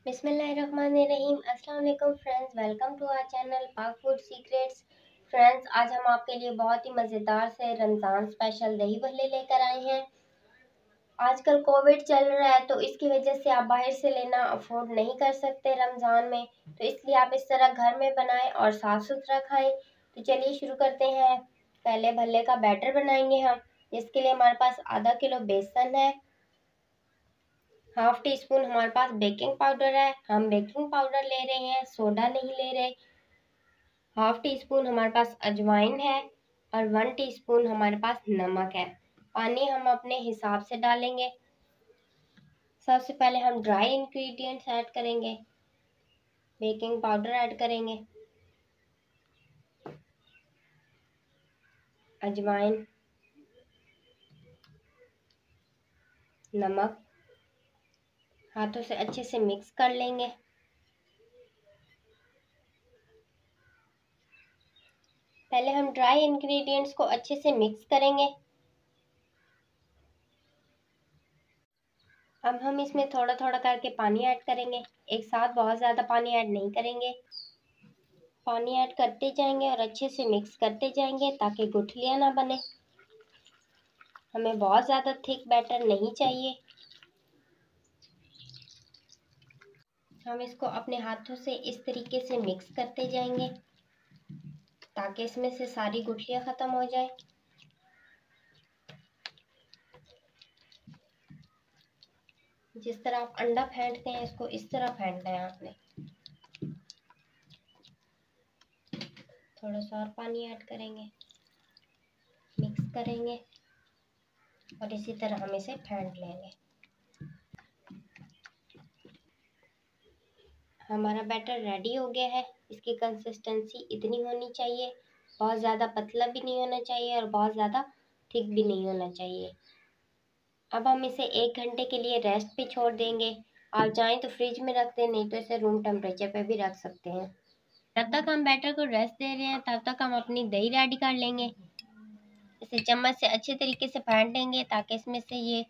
बिस्मिल्लाहिर्रहमानिर्रहीम। अस्सलाम वालेकुम friends, welcome to our channel Pak food secrets. Friends, आज हम आपके लिए बहुत ही मज़ेदार से रमज़ान स्पेशल दही भल्ले लेकर आए हैं। आजकल कोविड चल रहा है तो इसकी वजह से आप बाहर से लेना अफोर्ड नहीं कर सकते रमज़ान में, तो इसलिए आप इस तरह घर में बनाएं और साफ़ सुथरा खाएं। तो चलिए शुरू करते हैं। पहले भल्ले का बैटर बनाएंगे हम, जिसके लिए हमारे पास आधा किलो बेसन है, हाफ टी स्पून हमारे पास बेकिंग पाउडर है, हम बेकिंग पाउडर ले रहे हैं, सोडा नहीं ले रहे। हाफ टी स्पून हमारे पास अजवाइन है और 1 टीस्पून हमारे पास नमक है। पानी हम अपने हिसाब से डालेंगे। सबसे पहले हम ड्राई इंग्रेडिएंट्स ऐड करेंगे, बेकिंग पाउडर ऐड करेंगे, अजवाइन, नमक, हाथों से अच्छे से मिक्स कर लेंगे। पहले हम ड्राई इंग्रेडिएंट्स को अच्छे से मिक्स करेंगे। अब हम इसमें थोड़ा थोड़ा करके पानी ऐड करेंगे, एक साथ बहुत ज़्यादा पानी ऐड नहीं करेंगे। पानी ऐड करते जाएंगे और अच्छे से मिक्स करते जाएंगे ताकि गुठलियाँ ना बने। हमें बहुत ज़्यादा थिक बैटर नहीं चाहिए। हम इसको अपने हाथों से इस तरीके से मिक्स करते जाएंगे ताकि इसमें से सारी गुठलियाँ ख़त्म हो जाए। जिस तरह आप अंडा फेंटते हैं, इसको इस तरह फेंटना है आपने। थोड़ा सा और पानी ऐड करेंगे, मिक्स करेंगे और इसी तरह हम इसे फेंट लेंगे। हमारा बैटर रेडी हो गया है। इसकी कंसिस्टेंसी इतनी होनी चाहिए, बहुत ज़्यादा पतला भी नहीं होना चाहिए और बहुत ज़्यादा थिक भी नहीं होना चाहिए। अब हम इसे 1 घंटे के लिए रेस्ट पे छोड़ देंगे। आप चाहें तो फ्रिज में रख दें, नहीं तो इसे रूम टेम्परेचर पे भी रख सकते हैं। जब तक हम बैटर को रेस्ट दे रहे हैं, तब तक हम अपनी दही रेडी कर लेंगे। इसे चम्मच से अच्छे तरीके से फेंट लेंगे ताकि इसमें से ये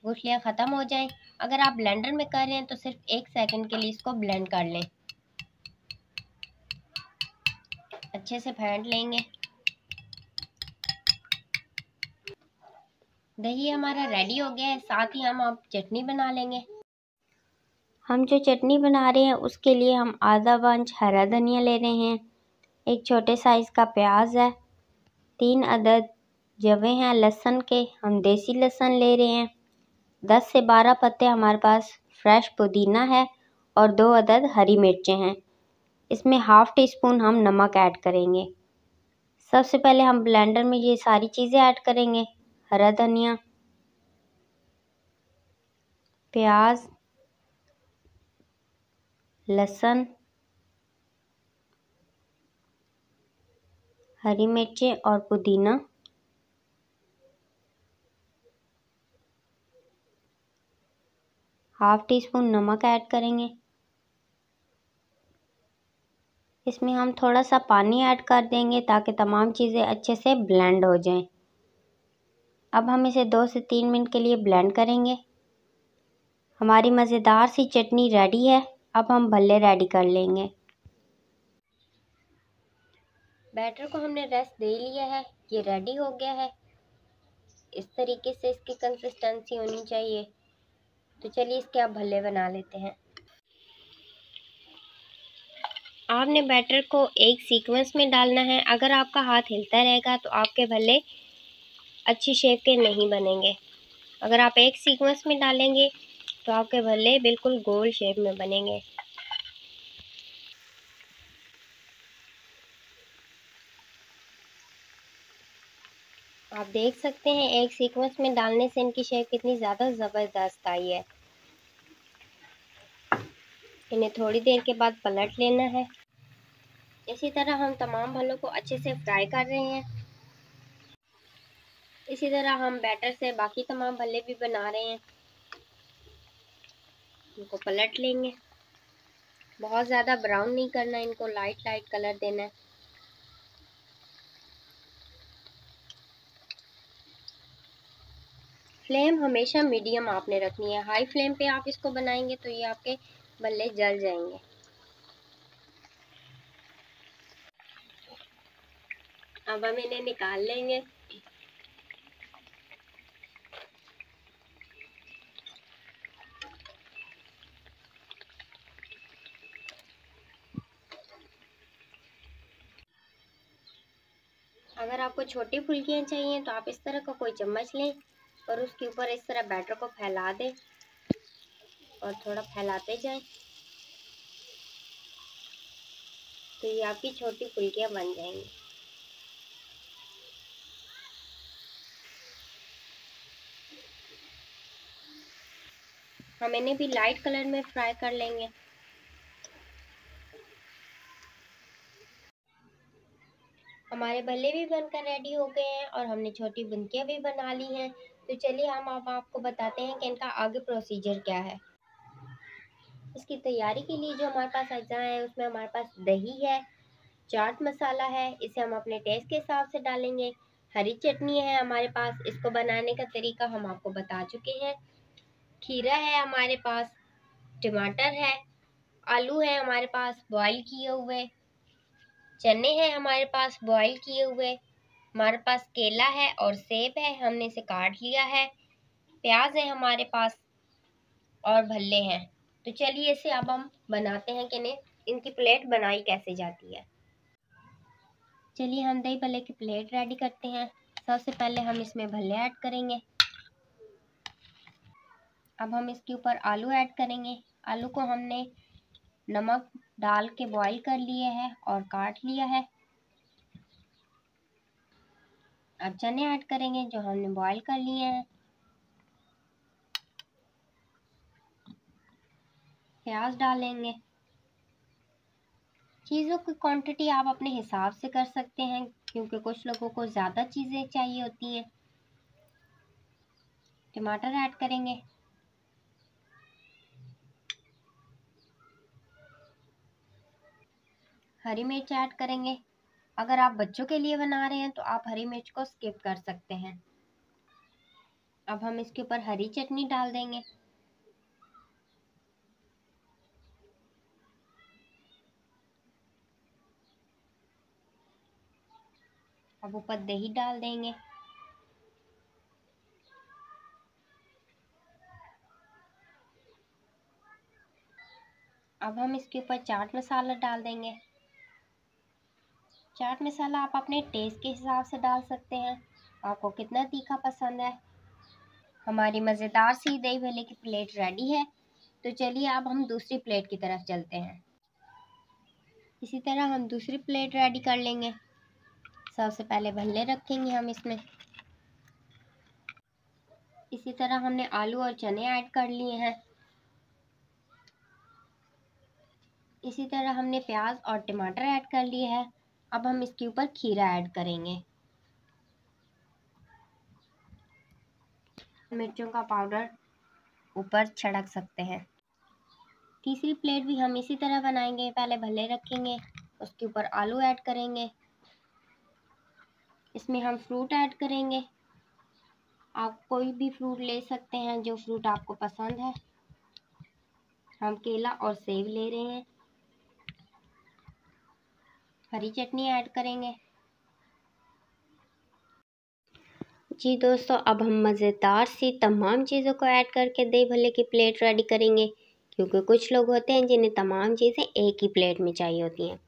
गुठलियाँ ख़त्म हो जाएं। अगर आप ब्लेंडर में कर रहे हैं तो सिर्फ 1 सेकंड के लिए इसको ब्लेंड कर लें। अच्छे से फेंट लेंगे। दही हमारा रेडी हो गया है। साथ ही हम अब चटनी बना लेंगे। हम जो चटनी बना रहे हैं उसके लिए हम आधा बंच हरा धनिया ले रहे हैं, एक छोटे साइज़ का प्याज है, 3 अदद जवे हैं लहसुन के, हम देसी लहसुन ले रहे हैं, 10 से 12 पत्ते हमारे पास फ्रेश पुदीना है और 2 अदद हरी मिर्चें हैं। इसमें हाफ टी स्पून हम नमक ऐड करेंगे। सबसे पहले हम ब्लेंडर में ये सारी चीज़ें ऐड करेंगे, हरा धनिया, प्याज, लहसुन, हरी मिर्चें और पुदीना। हाफ टी स्पून नमक ऐड करेंगे। इसमें हम थोड़ा सा पानी ऐड कर देंगे ताकि तमाम चीज़ें अच्छे से ब्लेंड हो जाएं। अब हम इसे 2 से 3 मिनट के लिए ब्लेंड करेंगे। हमारी मज़ेदार सी चटनी रेडी है। अब हम भल्ले रेडी कर लेंगे। बैटर को हमने रेस्ट दे लिया है, ये रेडी हो गया है। इस तरीके से इसकी कंसिस्टेंसी होनी चाहिए। तो चलिए इसके अब भल्ले बना लेते हैं। आपने बैटर को एक सीक्वेंस में डालना है। अगर आपका हाथ हिलता रहेगा तो आपके भल्ले अच्छी शेप के नहीं बनेंगे। अगर आप एक सीक्वेंस में डालेंगे तो आपके भल्ले बिल्कुल गोल शेप में बनेंगे। आप देख सकते हैं एक सीक्वेंस में डालने से इनकी शेप कितनी ज़्यादा ज़बरदस्त आई है। इन्हें थोड़ी देर के बाद पलट लेना है। इसी तरह हम तमाम भल्लों को अच्छे से फ्राई कर रहे हैं। इसी तरह हम बैटर से बाकी तमाम भल्ले भी बना रहे हैं। इनको पलट लेंगे। बहुत ज़्यादा ब्राउन नहीं करना, इनको लाइट लाइट कलर देना है। फ्लेम हमेशा मीडियम आपने रखनी है। हाई फ्लेम पे आप इसको बनाएंगे तो ये आपके भल्ले जल जाएंगे। अब हम इन्हें निकाल लेंगे। अगर आपको छोटी फुल्कियाँ चाहिए तो आप इस तरह का कोई चम्मच लें और उसके ऊपर इस तरह बैटर को फैला दें और थोड़ा फैलाते जाएं, तो ये आपकी छोटी फुल्कियाँ बन जाएंगी। हम इन्हें भी लाइट कलर में फ्राई कर लेंगे। हमारे भल्ले भी बनकर रेडी हो गए हैं और हमने छोटी बुंदियाँ भी बना ली हैं। तो चलिए हम अब आपको बताते हैं कि इनका आगे प्रोसीजर क्या है। इसकी तैयारी के लिए जो हमारे पास अज्जा है उसमें हमारे पास दही है, चाट मसाला है, इसे हम अपने टेस्ट के हिसाब से डालेंगे। हरी चटनी है हमारे पास, इसको बनाने का तरीका हम आपको बता चुके हैं। खीरा है हमारे पास, टमाटर है, आलू है हमारे पास बॉईल किए हुए, चने हैं हमारे पास बॉईल किए हुए, हमारे पास केला है और सेब है, हमने इसे काट लिया है, प्याज है हमारे पास और भल्ले हैं। तो चलिए इसे अब हम बनाते हैं कि इनकी प्लेट बनाई कैसे जाती है। चलिए हम दही भल्ले की प्लेट रेडी करते हैं। सबसे पहले हम इसमें भल्ले ऐड करेंगे। अब हम इसके ऊपर आलू ऐड करेंगे। आलू को हमने नमक डाल के बॉईल कर लिए है और काट लिया है। अब चने ऐड करेंगे जो हमने बॉईल कर लिए हैं। प्याज डालेंगे। चीज़ों की क्वांटिटी आप अपने हिसाब से कर सकते हैं क्योंकि कुछ लोगों को ज़्यादा चीज़ें चाहिए होती हैं। टमाटर ऐड करेंगे। हरी मिर्च ऐड करेंगे। अगर आप बच्चों के लिए बना रहे हैं तो आप हरी मिर्च को स्किप कर सकते हैं। अब हम इसके ऊपर हरी चटनी डाल देंगे। अब ऊपर दही डाल देंगे। अब हम इसके ऊपर चाट मसाला डाल देंगे। चाट मसाला आप अपने टेस्ट के हिसाब से डाल सकते हैं, आपको कितना तीखा पसंद है। हमारी मज़ेदार सी दही भल्ले की प्लेट रेडी है। तो चलिए अब हम दूसरी प्लेट की तरफ चलते हैं। इसी तरह हम दूसरी प्लेट रेडी कर लेंगे। सबसे पहले भल्ले रखेंगे हम इसमें। इसी तरह हमने आलू और चने ऐड कर लिए हैं। इसी तरह हमने प्याज और टमाटर ऐड कर लिए हैं। अब हम इसके ऊपर खीरा ऐड करेंगे। मिर्चों का पाउडर ऊपर छिड़क सकते हैं। तीसरी प्लेट भी हम इसी तरह बनाएंगे। पहले भल्ले रखेंगे, उसके ऊपर आलू ऐड करेंगे, इसमें हम फ्रूट ऐड करेंगे। आप कोई भी फ्रूट ले सकते हैं जो फ्रूट आपको पसंद है। हम केला और सेब ले रहे हैं। हरी चटनी ऐड करेंगे। जी दोस्तों, अब हम मज़ेदार सी तमाम चीज़ों को ऐड करके दही भल्ले की प्लेट रेडी करेंगे क्योंकि कुछ लोग होते हैं जिन्हें तमाम चीज़ें एक ही प्लेट में चाहिए होती हैं।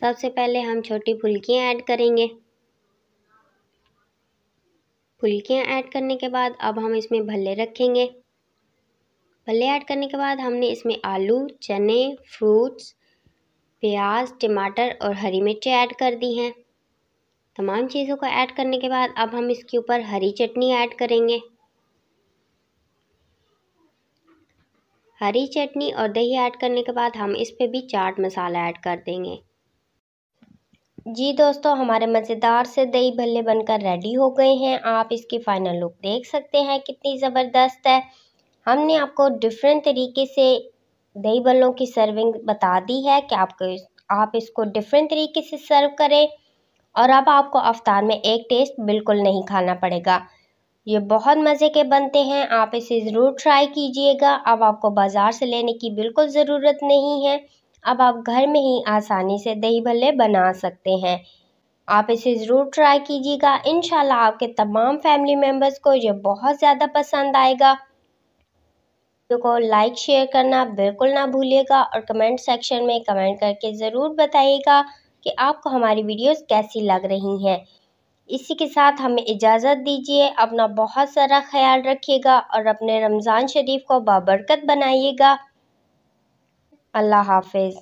सबसे पहले हम छोटी फुल्कियाँ ऐड करेंगे। फुल्कियाँ ऐड करने के बाद अब हम इसमें भल्ले रखेंगे। भल्ले ऐड करने के बाद हमने इसमें आलू, चने, फ्रूट्स, प्याज, टमाटर और हरी मिर्चें ऐड कर दी हैं। तमाम चीज़ों को ऐड करने के बाद अब हम इसके ऊपर हरी चटनी ऐड करेंगे। हरी चटनी और दही ऐड करने के बाद हम इस पे भी चाट मसाला ऐड कर देंगे। जी दोस्तों, हमारे मज़ेदार से दही भल्ले बनकर रेडी हो गए हैं। आप इसकी फ़ाइनल लुक देख सकते हैं कितनी ज़बरदस्त है। हमने आपको डिफरेंट तरीके से दही भल्लों की सर्विंग बता दी है कि आप इसको डिफरेंट तरीके से सर्व करें और अब आपको अफ्तार में एक टेस्ट बिल्कुल नहीं खाना पड़ेगा। ये बहुत मज़े के बनते हैं, आप इसे ज़रूर ट्राई कीजिएगा। अब आपको बाज़ार से लेने की बिल्कुल ज़रूरत नहीं है, अब आप घर में ही आसानी से दही भल्ले बना सकते हैं। आप इसे ज़रूर ट्राई कीजिएगा, इंशाल्लाह आपके तमाम फैमिली मेम्बर्स को ये बहुत ज़्यादा पसंद आएगा। वीडियो को लाइक शेयर करना बिल्कुल ना भूलिएगा और कमेंट सेक्शन में कमेंट करके ज़रूर बताइएगा कि आपको हमारी वीडियोस कैसी लग रही हैं। इसी के साथ हमें इजाज़त दीजिए, अपना बहुत सारा ख्याल रखिएगा और अपने रमज़ान शरीफ को बाबरकत बनाइएगा। अल्लाह हाफिज़।